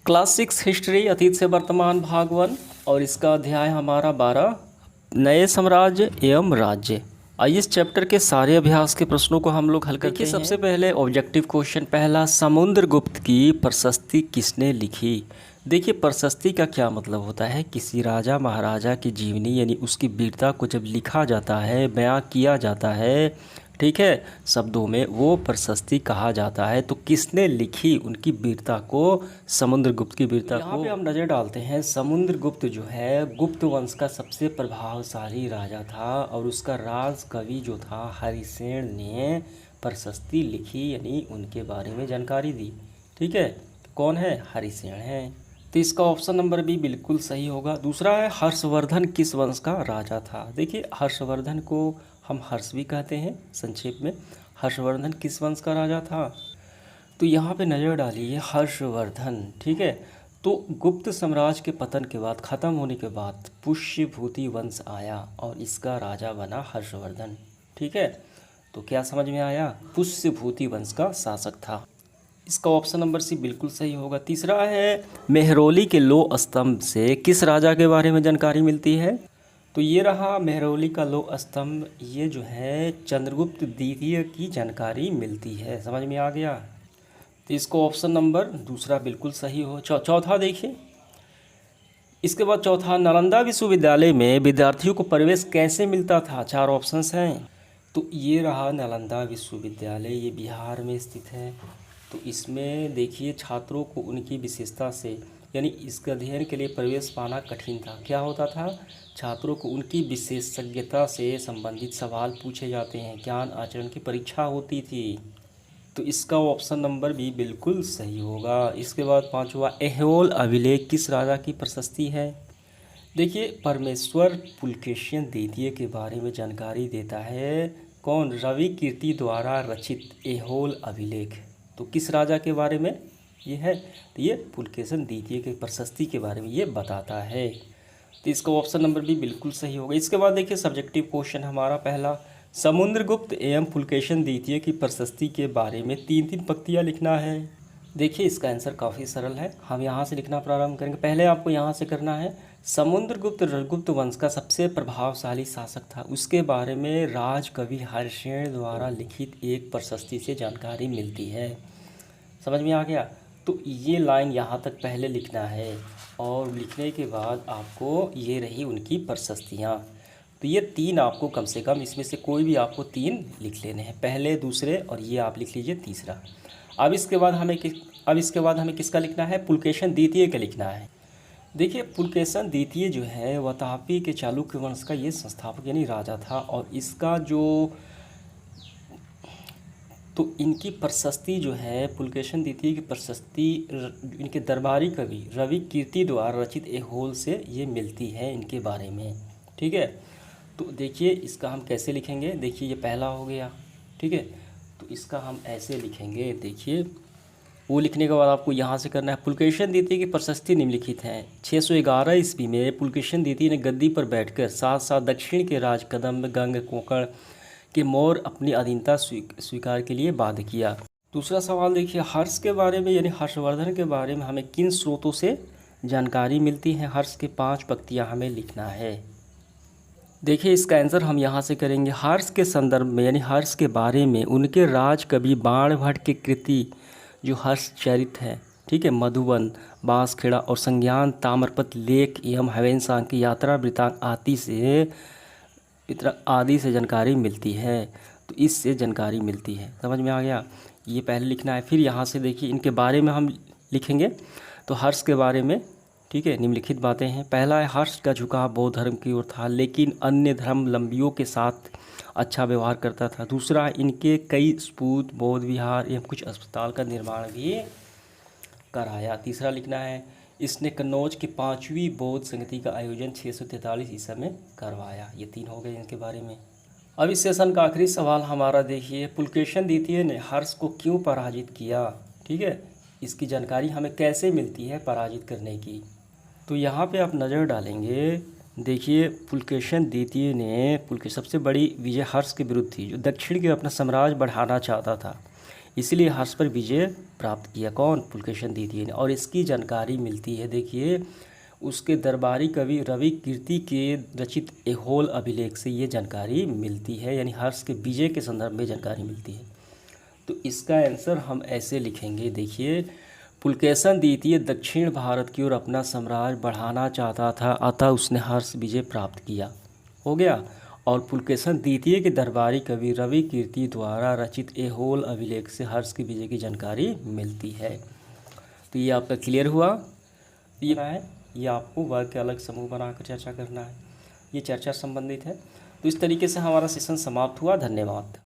Class 6 history अतीत से वर्तमान भाग 1 और इसका अध्याय हमारा 12 नए साम्राज्य एवं राज्य। आइए इस चैप्टर के सारे अभ्यास के प्रश्नों को हम लोग हल करते हैं। सबसे पहले ऑब्जेक्टिव क्वेश्चन पहला, समुद्रगुप्त की प्रशस्ति किसने लिखी। देखिए प्रशस्ति का क्या मतलब होता है, किसी राजा महाराजा की जीवनी यानी उसकी वीरता को जब लिखा जाता है, बयां किया जाता है, ठीक है, शब्दों में, वो प्रशस्ति कहा जाता है। तो किसने लिखी उनकी वीरता को, समुद्रगुप्त की वीरता को। यहाँ पे हम नज़र डालते हैं, समुद्रगुप्त जो है गुप्त वंश का सबसे प्रभावशाली राजा था और उसका राज कवि जो था हरिसेन ने प्रशस्ति लिखी यानी उनके बारे में जानकारी दी। ठीक है, कौन है, हरिसेन है। तो इसका ऑप्शन नंबर बी बिल्कुल सही होगा। दूसरा है, हर्षवर्धन किस वंश का राजा था। देखिए हर्षवर्धन को हम हर्ष भी कहते हैं संक्षेप में। हर्षवर्धन किस वंश का राजा था, तो यहाँ पे नज़र डालिए हर्षवर्धन। ठीक है, तो गुप्त साम्राज्य के पतन के बाद, ख़त्म होने के बाद पुष्यभूति वंश आया और इसका राजा बना हर्षवर्धन। ठीक है, तो क्या समझ में आया, पुष्यभूति वंश का शासक था। इसका ऑप्शन नंबर सी बिल्कुल सही होगा। तीसरा है, मेहरौली के लौह स्तंभ से किस राजा के बारे में जानकारी मिलती है। तो ये रहा मेहरौली का लौह स्तंभ, ये जो है चंद्रगुप्त द्वितीय की जानकारी मिलती है। समझ में आ गया, तो इसको ऑप्शन नंबर दूसरा बिल्कुल सही हो। चौथा देखिए, इसके बाद चौथा, नालंदा विश्वविद्यालय में विद्यार्थियों को प्रवेश कैसे मिलता था। चार ऑप्शंस हैं, तो ये रहा नालंदा विश्वविद्यालय, ये बिहार में स्थित है। तो इसमें देखिए छात्रों को उनकी विशेषता से यानी इसके अध्ययन के लिए प्रवेश पाना कठिन था। क्या होता था, छात्रों को उनकी विशेषज्ञता से संबंधित सवाल पूछे जाते हैं, ज्ञान आचरण की परीक्षा होती थी। तो इसका ऑप्शन नंबर भी बिल्कुल सही होगा। इसके बाद पांचवा, ऐहोल अभिलेख किस राजा की प्रशस्ति है। देखिए परमेश्वर पुलकेशिन द्वितीय के बारे में जानकारी देता है कौन, रवि कीर्ति द्वारा रचित ऐहोल अभिलेख। तो किस राजा के बारे में ये है, तो ये पुलकेशिन द्वितीय के प्रशस्ति के बारे में ये बताता है। तो इसका ऑप्शन नंबर भी बिल्कुल सही होगा। इसके बाद देखिए सब्जेक्टिव क्वेश्चन हमारा पहला, समुद्रगुप्त एवं पुलकेशिन द्वितीय की प्रशस्ति के बारे में तीन तीन पंक्तियाँ लिखना है। देखिए इसका आंसर काफ़ी सरल है, हम यहाँ से लिखना प्रारंभ करेंगे। पहले आपको यहाँ से करना है, समुद्रगुप्त गुप्त वंश का सबसे प्रभावशाली शासक था, उसके बारे में राजकवि हर्षेन द्वारा लिखित एक प्रशस्ति से जानकारी मिलती है। समझ में आ गया, तो ये लाइन यहाँ तक पहले लिखना है और लिखने के बाद आपको ये रही उनकी प्रशस्तियाँ। तो ये तीन आपको कम से कम, इसमें से कोई भी आपको तीन लिख लेने हैं, पहले दूसरे और ये आप लिख लीजिए तीसरा। अब इसके बाद हमें किसका लिखना है, पुलकेशिन द्वितीय का लिखना है। देखिए पुलकेशिन द्वितीय जो है वह तापी के चालुक्य वंश का ये संस्थापक यानी राजा था और इसका जो, तो इनकी प्रशस्ति जो है, पुलकेशिन द्वितीय की प्रशस्ति इनके दरबारी कवि रवि कीर्ति द्वारा रचित ऐहोल से ये मिलती है इनके बारे में। ठीक है, तो देखिए इसका हम कैसे लिखेंगे, देखिए ये पहला हो गया। ठीक है, तो इसका हम ऐसे लिखेंगे, देखिए वो लिखने के बाद आपको यहाँ से करना है, पुलकेशिन द्वितीय की प्रशस्ति निम्नलिखित हैं। 611 ईस्वी में पुलकेशिन द्वितीय ने गद्दी पर बैठकर साथ साथ दक्षिण के राज कदम्ब, गंग, कोंकण के मौर्य अपनी अधीनता स्वीकार के लिए बाध्य किया। दूसरा सवाल देखिए, हर्ष के बारे में यानी हर्षवर्धन के बारे में हमें किन स्रोतों से जानकारी मिलती है। हर्ष के 5 पंक्तियाँ हमें लिखना है। देखिए इसका आंसर हम यहाँ से करेंगे, हर्ष के संदर्भ में यानी हर्ष के बारे में उनके राज कवि बाणभट्ट की कृति जो हर्षचरित है, ठीक है, मधुबन, बांसखेड़ा और संज्ञान ताम्रपत्र लेख एवं हवेनसांग की यात्रा वृत्तांत आदि से जानकारी मिलती है। तो इससे जानकारी मिलती है, समझ में आ गया, ये पहले लिखना है। फिर यहाँ से देखिए इनके बारे में हम लिखेंगे, तो हर्ष के बारे में, ठीक है, निम्नलिखित बातें हैं। पहला है, हर्ष का झुकाव बौद्ध धर्म की ओर था लेकिन अन्य धर्मावलंबियों के साथ अच्छा व्यवहार करता था। दूसरा, इनके कई स्फूत बौद्ध विहार एवं कुछ अस्पताल का निर्माण भी कराया। तीसरा लिखना है, इसने कन्नौज की 5वीं बौद्ध संगति का आयोजन 643 ईस्वी में करवाया। ये तीन हो गए इनके बारे में। अब इस सेशन का आखिरी सवाल हमारा देखिए, पुलकेशिन द्वितीय ने हर्ष को क्यों पराजित किया। ठीक है, इसकी जानकारी हमें कैसे मिलती है पराजित करने की। तो यहाँ पे आप नज़र डालेंगे, देखिए पुलकेशिन द्वितीय ने सबसे बड़ी विजय हर्ष के विरुद्ध थी, जो दक्षिण के अपना साम्राज्य बढ़ाना चाहता था। इसलिए हर्ष पर विजय प्राप्त किया। कौन? पुलकेशिन द्वितीय ने। और इसकी जानकारी मिलती है, देखिए, उसके दरबारी कवि रवि कीर्ति के रचित ऐहोल अभिलेख से ये जानकारी मिलती है, यानी हर्ष के विजय के संदर्भ में जानकारी मिलती है। तो इसका आंसर हम ऐसे लिखेंगे, देखिए, पुलकेशिन द्वितीय दक्षिण भारत की ओर अपना साम्राज्य बढ़ाना चाहता था, अतः उसने हर्ष विजय प्राप्त किया। हो गया। और पुलकेशिन द्वितीय के दरबारी कवि रवि कीर्ति द्वारा रचित ऐहोल अभिलेख से हर्ष की विजय की जानकारी मिलती है। तो ये आपका क्लियर हुआ। ये आपको वर्ग के अलग समूह बनाकर चर्चा करना है, ये चर्चा संबंधित है। तो इस तरीके से हमारा सेशन समाप्त हुआ। धन्यवाद।